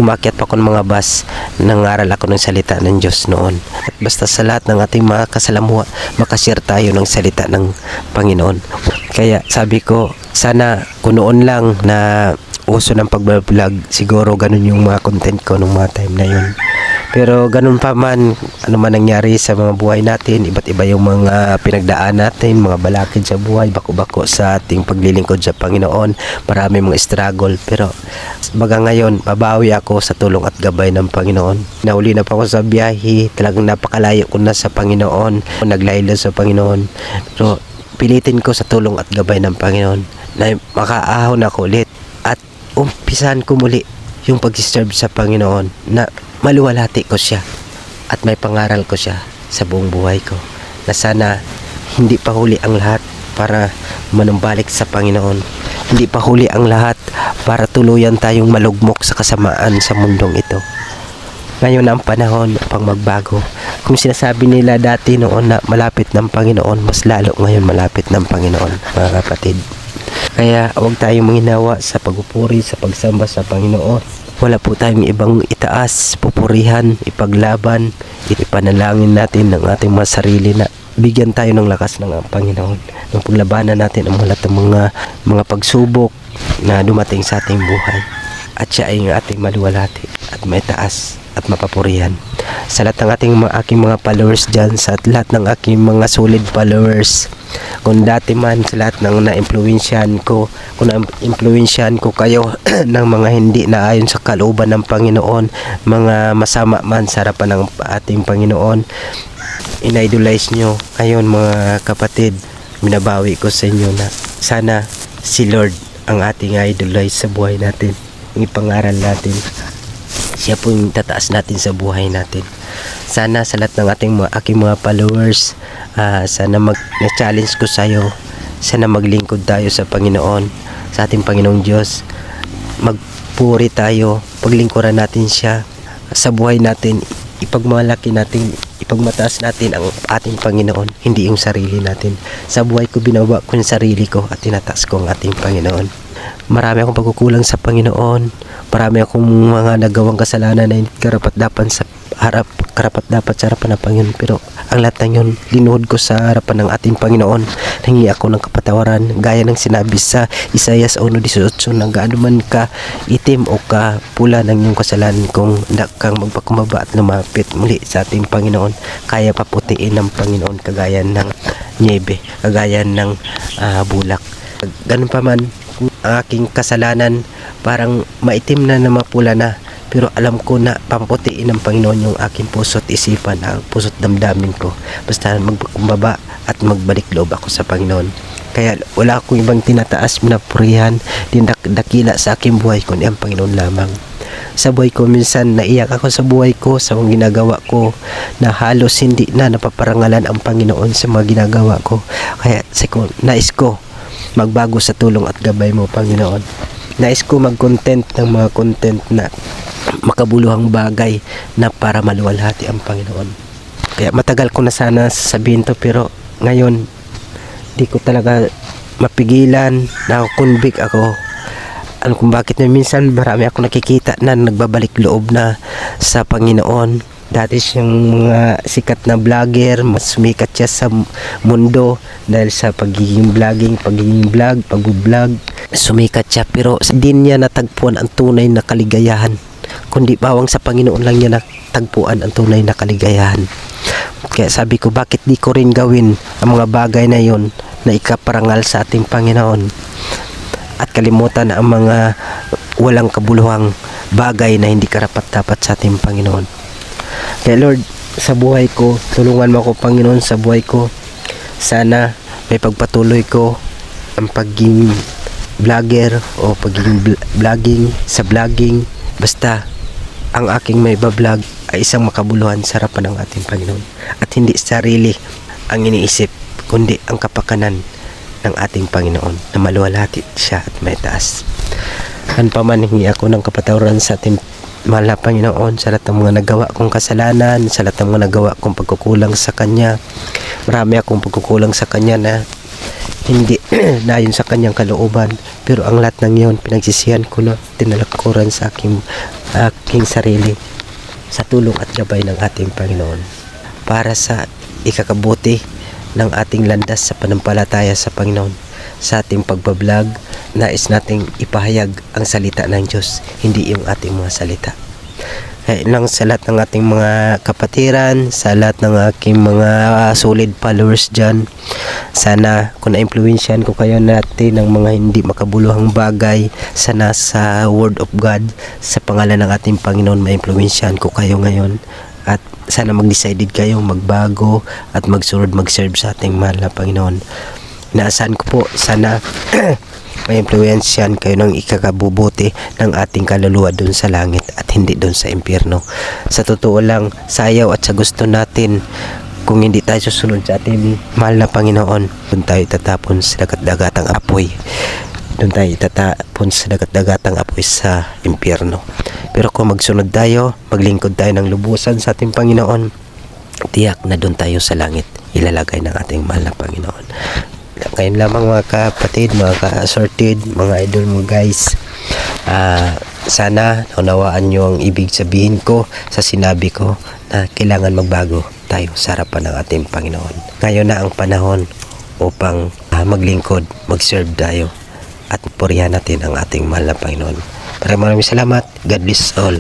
umakyat pa ako ng mga bus, nangaral ako ng salita ng Diyos noon. At basta sa lahat ng ating mga kasalamuha, makashare tayo ng salita ng Panginoon. Kaya sabi ko, sana kung noon lang na uso ng pag-vlog, siguro ganun yung mga content ko nung mga time na yun. Pero ganun pa man, ano man nangyari sa mga buhay natin, iba't iba yung mga pinagdaan natin, mga balakid sa buhay, bako-bako sa ating paglilingkod sa Panginoon, marami mga struggle. Pero baga ngayon, babawi ako sa tulong at gabay ng Panginoon. Nauli na pa ako sa biyahe, talagang napakalayo ko na sa Panginoon, naglaylo sa Panginoon. Pero pilitin ko sa tulong at gabay ng Panginoon na makaahon ako ulit at umpisan ko muli yung pag-serve sa Panginoon na maluwalhati ko siya at may pangaral ko siya sa buong buhay ko na sana hindi pa huli ang lahat para manumbalik sa Panginoon, hindi pa huli ang lahat para tuluyan tayong malugmok sa kasamaan sa mundong ito. Ngayon ang panahon pang magbago. Kung sinasabi nila dati noon na malapit ng Panginoon, mas lalo ngayon malapit ng Panginoon, mga kapatid. Kaya huwag tayong manghinawa sa pagpupuri, sa pagsamba sa Panginoon. Wala po tayong ibang itaas, pupurihan, ipaglaban, ipanalangin natin ng ating mga sarili na bigyan tayo ng lakas ng Panginoon. Nung paglabanan natin ang lahat ng mga pagsubok na dumating sa ating buhay. At siya ay ating maluwalhati at may taas at mapapurihan. Sa lahat ng aking mga followers dyan, sa lahat ng aking mga solid followers, kung dati man sa lahat ng na-influensyahan ko, kung na-influensyahan ko kayo ng mga hindi na ayon sa kalooban ng Panginoon, mga masama man sa harapan ng ating Panginoon, in-idolize nyo. Ngayon mga kapatid, minabawi ko sa inyo na sana si Lord ang ating idolize sa buhay natin, ipangaral natin. Siya po yung tataas natin sa buhay natin. Sana sa lahat ng aking mga followers, sana na-challenge ko sa iyo, sana maglingkod tayo sa Panginoon, sa ating Panginoong Diyos. Magpuri tayo, paglingkuran natin siya sa buhay natin, ipagmalaki natin, ipagmataas natin ang ating Panginoon, hindi yung sarili natin. Sa buhay ko, binawa ko yung sarili ko at tinataas ko ang ating Panginoon. Marami akong pagkukulang sa Panginoon, marami akong mga nagawang kasalanan na hindi karapat-dapat sa harapan ng Panginoon, pero ang lahat ng yun linuhod ko sa harapan ng ating Panginoon. Nangingi ako ng kapatawaran gaya ng sinabi sa Isaiah 1:18 na gaano man ka itim o ka pula ng iyong kasalanan, kung hindi kang magpakumbaba at lumapit muli sa ating Panginoon, kaya paputiin ng Panginoon kagaya ng niebe, kagaya ng bulak. Ganun pa man, ang aking kasalanan parang maitim na mapula na, pero alam ko na papaputiin ng Panginoon yung aking puso't isipan, ang puso't damdamin ko, basta magpakumbaba at magbalik loob ako sa Panginoon. Kaya wala akong ibang tinataas na purihan, dakila sa aking buhay kundi ang Panginoon lamang. Sa buhay ko minsan naiyak ako sa buhay ko, sa mga ginagawa ko na halos hindi na napaparangalan ang Panginoon sa mga ginagawa ko. Kaya nais ko magbago sa tulong at gabay mo, Panginoon. Nais ko mag-content ng mga content na makabuluhang bagay na para maluwalhati ang Panginoon. Kaya matagal ko na sana sasabihin to, pero ngayon di ko talaga mapigilan, na-convict ako. Ano kung bakit na minsan marami ako nakikita na nagbabalik loob na sa Panginoon. Dati siyang mga sikat na vlogger, mas sumikat siya sa mundo dahil sa pagiging pag-vlog, sumikat siya, pero hindi niya natagpuan ang tunay na kaligayahan, kundi bawang sa Panginoon lang niya natagpuan ang tunay na kaligayahan. Kaya sabi ko, bakit di ko rin gawin ang mga bagay na yon na ikaparangal sa ating Panginoon at kalimutan ang mga walang kabuluhang bagay na hindi karapat-dapat sa ating Panginoon. Kaya Lord, sa buhay ko, tulungan mo ako, Panginoon, sa buhay ko. Sana may pagpatuloy ko ang pagiging vlogger o pagiging vlogging. Basta ang aking may bablog ay isang makabuluhan sa harapan ng ating Panginoon. At hindi sarili ang iniisip, kundi ang kapakanan ng ating Panginoon na maluwalhati siya at may taas. Ano pa man, hingi ako ng kapatawaran sa ating mahal na Panginoon sa lahat ng mga nagawa kong kasalanan, sa lahat ng mga nagawa kong pagkukulang sa Kanya. Marami akong pagkukulang sa Kanya na hindi nayon sa Kanyang kalooban, pero ang lahat ng iyon pinagsisihan ko na tinalagkuran sa aking aking sarili sa tulong at gabay ng ating Panginoon para sa ikakabuti ng ating landas sa panampalataya sa Panginoon. Sa ating pagbablog, nais nating ipahayag ang salita ng Diyos, hindi yung ating mga salita. Kaya lang sa lahat ng ating mga kapatiran, sa lahat ng aking mga solid followers dyan, sana kung na-influensyan ko kayo natin ng mga hindi makabuluhang bagay, sana sa Word of God, sa pangalan ng ating Panginoon, ma-influensyan ko kayo ngayon. At sana mag-decided kayo magbago at magsunod mag-serve sa ating mahal na Panginoon. Inaasahan ko po, sana ma-influensyan kayo ng ikakabubuti ng ating kaluluwa dun sa langit at hindi dun sa impyerno. Sa totoo lang, sayaw at sa gusto natin, kung hindi tayo susunod sa ating mahal na Panginoon, dun tayo tatapon sa dagat-dagatang apoy. Dun tayo tatapon sa dagat-dagatang apoy sa impyerno. Pero kung magsunod tayo, maglingkod tayo ng lubusan sa ating Panginoon, tiyak na dun tayo sa langit ilalagay ng ating mahal na Panginoon. Kayo lamang mga kapatid, mga ka-assorted, mga idol mo guys. Sana naunawaan nyo ang ibig sabihin ko sa sinabi ko na kailangan magbago tayo sa harapan ng ating Panginoon. Ngayon na ang panahon upang maglingkod, mag-serve tayo at purihan natin ang ating mahal na Panginoon. Maraming salamat. God bless all.